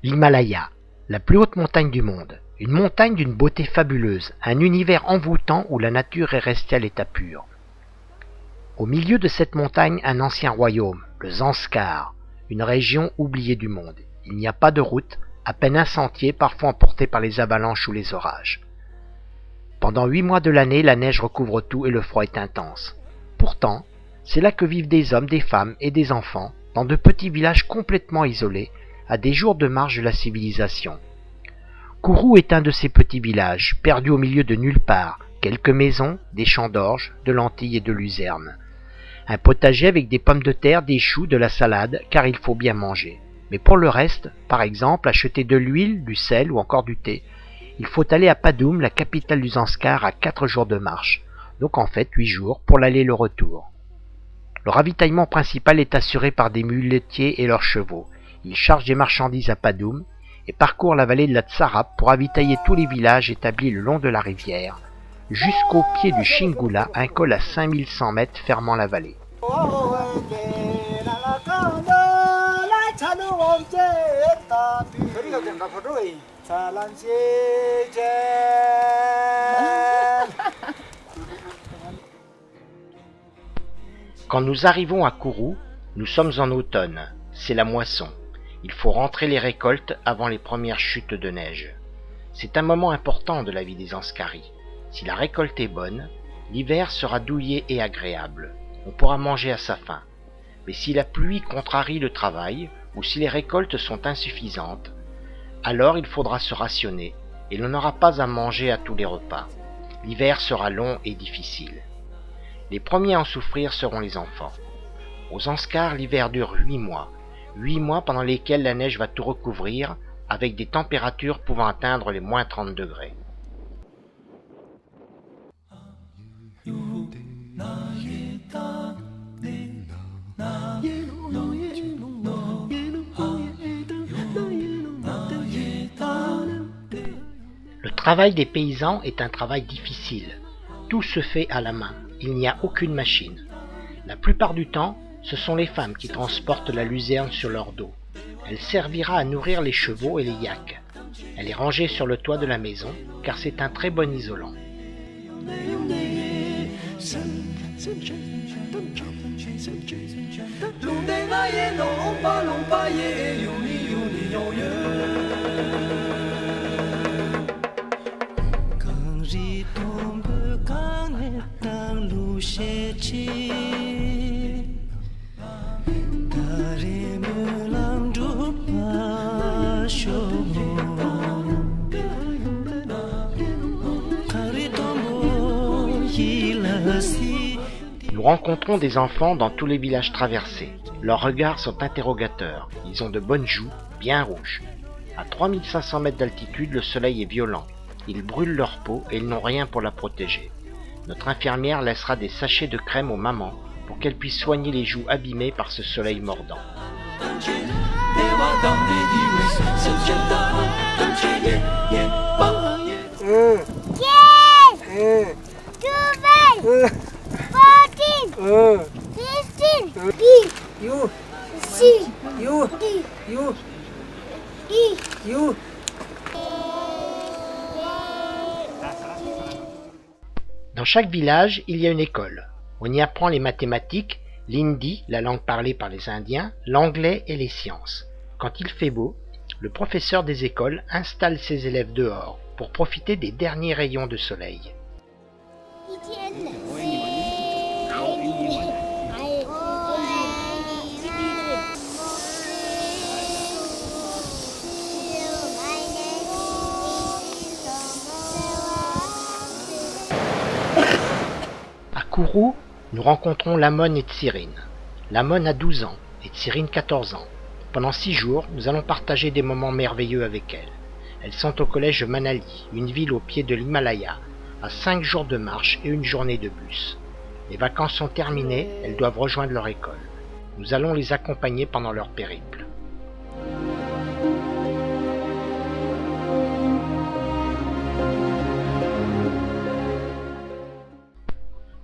L'Himalaya, la plus haute montagne du monde. Une montagne d'une beauté fabuleuse, un univers envoûtant où la nature est restée à l'état pur. Au milieu de cette montagne, un ancien royaume, le Zanskar, une région oubliée du monde. Il n'y a pas de route, à peine un sentier, parfois emporté par les avalanches ou les orages. Pendant 8 mois de l'année, la neige recouvre tout et le froid est intense. Pourtant, c'est là que vivent des hommes, des femmes et des enfants, dans de petits villages complètement isolés, à des jours de marche de la civilisation. Kourou est un de ces petits villages, perdus au milieu de nulle part, quelques maisons, des champs d'orge, de lentilles et de luzerne. Un potager avec des pommes de terre, des choux, de la salade, car il faut bien manger. Mais pour le reste, par exemple, acheter de l'huile, du sel ou encore du thé, il faut aller à Padoum, la capitale du Zanskar, à 4 jours de marche, donc en fait 8 jours pour l'aller et le retour. Le ravitaillement principal est assuré par des muletiers et leurs chevaux. Ils chargent des marchandises à Padoum et parcourent la vallée de la Tsarap pour ravitailler tous les villages établis le long de la rivière, jusqu'au pied du Shingula, un col à 5100 mètres fermant la vallée. Quand nous arrivons à Kourou, nous sommes en automne, c'est la moisson. Il faut rentrer les récoltes avant les premières chutes de neige. C'est un moment important de la vie des Zanskaris. Si la récolte est bonne, l'hiver sera douillet et agréable. On pourra manger à sa faim. Mais si la pluie contrarie le travail, ou si les récoltes sont insuffisantes, alors il faudra se rationner, et l'on n'aura pas à manger à tous les repas. L'hiver sera long et difficile. Les premiers à en souffrir seront les enfants. Aux Zanskar, l'hiver dure 8 mois. 8 mois pendant lesquels la neige va tout recouvrir, avec des températures pouvant atteindre les moins 30 degrés. Le travail des paysans est un travail difficile. Tout se fait à la main, il n'y a aucune machine. La plupart du temps, ce sont les femmes qui transportent la luzerne sur leur dos. Elle servira à nourrir les chevaux et les yaks. Elle est rangée sur le toit de la maison, car c'est un très bon isolant. Nous rencontrons des enfants dans tous les villages traversés. Leurs regards sont interrogateurs. Ils ont de bonnes joues, bien rouges. À 3500 mètres d'altitude, le soleil est violent. Ils brûlent leur peau et ils n'ont rien pour la protéger. Notre infirmière laissera des sachets de crème aux mamans pour qu'elles puissent soigner les joues abîmées par ce soleil mordant. Dans chaque village, il y a une école. On y apprend les mathématiques, l'hindi, la langue parlée par les Indiens, l'anglais et les sciences. Quand il fait beau, le professeur des écoles installe ses élèves dehors pour profiter des derniers rayons de soleil. À Kourou, nous rencontrons Lamon et Tsirine. Lamon a 12 ans et Tsirine 14 ans. Pendant 6 jours, nous allons partager des moments merveilleux avec elles. Elles sont au collège Manali, une ville au pied de l'Himalaya, à 5 jours de marche et une journée de bus. Les vacances sont terminées, elles doivent rejoindre leur école. Nous allons les accompagner pendant leur périple.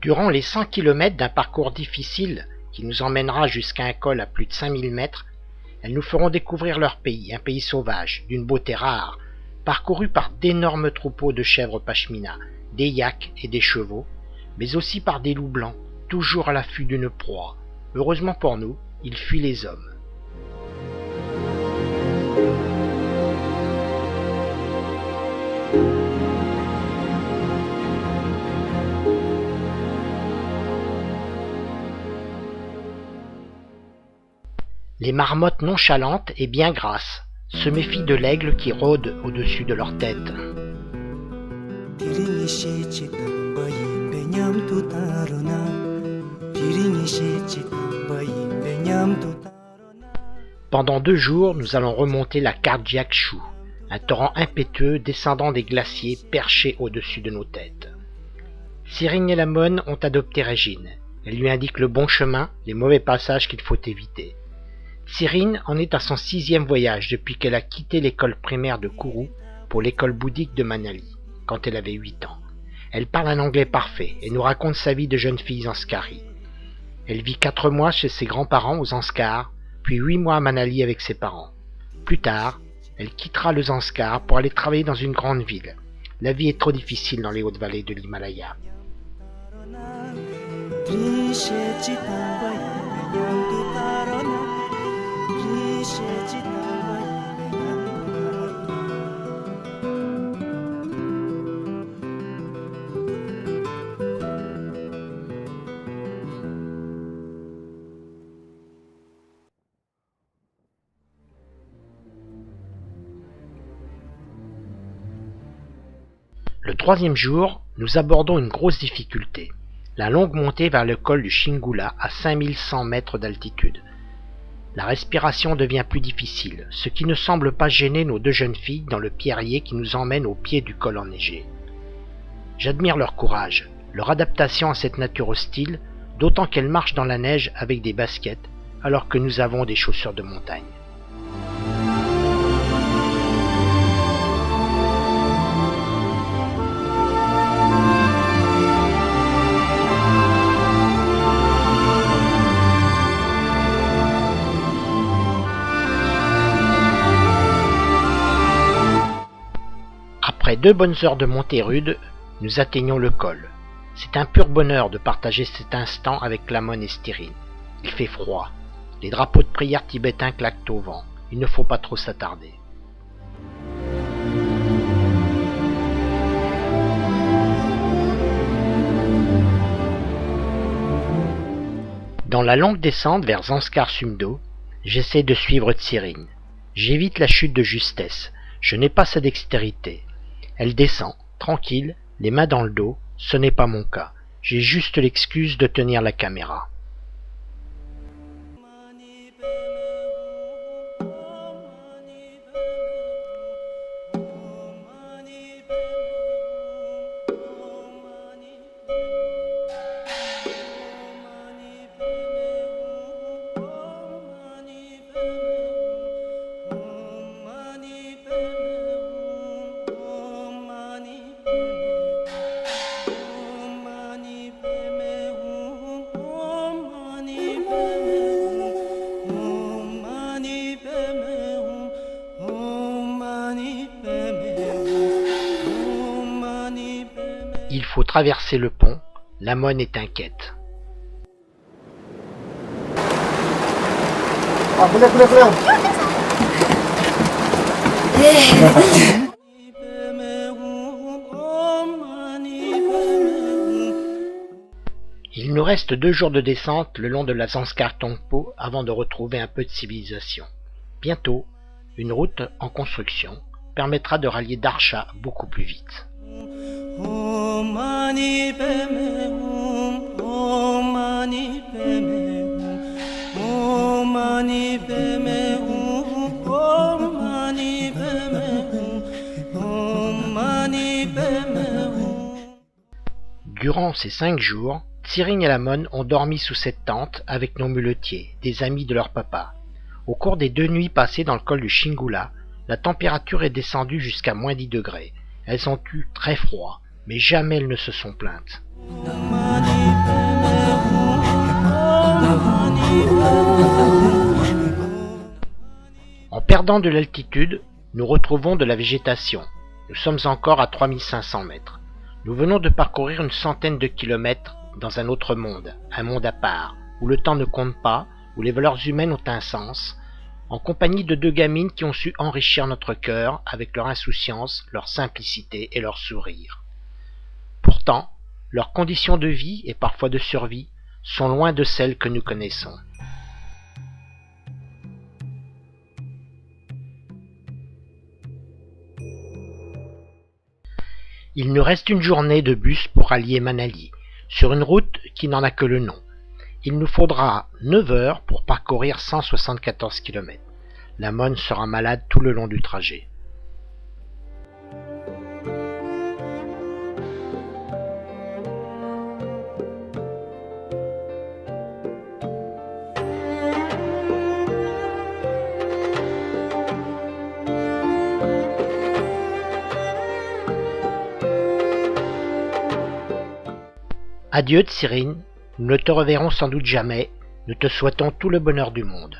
Durant les 100 km d'un parcours difficile qui nous emmènera jusqu'à un col à plus de 5000 mètres, elles nous feront découvrir leur pays, un pays sauvage, d'une beauté rare, parcouru par d'énormes troupeaux de chèvres pashmina, des yaks et des chevaux, mais aussi par des loups blancs, toujours à l'affût d'une proie. Heureusement pour nous, ils fuient les hommes. Les marmottes nonchalantes et bien grasses se méfient de l'aigle qui rôde au-dessus de leur tête. Pendant 2 jours, nous allons remonter la Kardiak Chou, un torrent impétueux descendant des glaciers perchés au-dessus de nos têtes. Tsering et Lamon ont adopté Régine. Elle lui indique le bon chemin, les mauvais passages qu'il faut éviter. Tsering en est à son 6e voyage depuis qu'elle a quitté l'école primaire de Kourou pour l'école bouddhique de Manali, quand elle avait 8 ans. Elle parle un anglais parfait et nous raconte sa vie de jeune fille zanskari. Elle vit 4 mois chez ses grands-parents aux Zanskar, puis 8 mois à Manali avec ses parents. Plus tard, elle quittera le Zanskar pour aller travailler dans une grande ville. La vie est trop difficile dans les hautes vallées de l'Himalaya. Le 3e jour, nous abordons une grosse difficulté, la longue montée vers le col du Shingula à 5100 mètres d'altitude. La respiration devient plus difficile, ce qui ne semble pas gêner nos 2 jeunes filles dans le pierrier qui nous emmène au pied du col enneigé. J'admire leur courage, leur adaptation à cette nature hostile, d'autant qu'elles marchent dans la neige avec des baskets, alors que nous avons des chaussures de montagne. Après 2 bonnes heures de montée rude, nous atteignons le col. C'est un pur bonheur de partager cet instant avec Lamon et Tsering. Il fait froid. Les drapeaux de prière tibétains claquent au vent. Il ne faut pas trop s'attarder. Dans la longue descente vers Zanskar Sumdo, j'essaie de suivre Tsering. J'évite la chute de justesse. Je n'ai pas sa dextérité. Elle descend, tranquille, les mains dans le dos, ce n'est pas mon cas. J'ai juste l'excuse de tenir la caméra. Il faut traverser le pont, Lamon est inquiète. Il nous reste 2 jours de descente le long de la Zanskar Tongpo avant de retrouver un peu de civilisation. Bientôt, une route en construction permettra de rallier Darsha beaucoup plus vite. Durant ces 5 jours, Tsering et Lamon ont dormi sous cette tente avec nos muletiers, des amis de leur papa. Au cours des 2 nuits passées dans le col du Shingula, la température est descendue jusqu'à -10 degrés. Elles ont eu très froid, mais jamais elles ne se sont plaintes. En perdant de l'altitude, nous retrouvons de la végétation. Nous sommes encore à 3500 mètres. Nous venons de parcourir une centaine de kilomètres dans un autre monde, un monde à part, où le temps ne compte pas, où les valeurs humaines ont un sens, en compagnie de deux gamines qui ont su enrichir notre cœur avec leur insouciance, leur simplicité et leur sourire. Pourtant, leurs conditions de vie et parfois de survie sont loin de celles que nous connaissons. Il nous reste une journée de bus pour allier Manali, sur une route qui n'en a que le nom. Il nous faudra 9 heures pour parcourir 174 km. La Mon sera malade tout le long du trajet. Adieu Tsirine, nous ne te reverrons sans doute jamais, nous te souhaitons tout le bonheur du monde.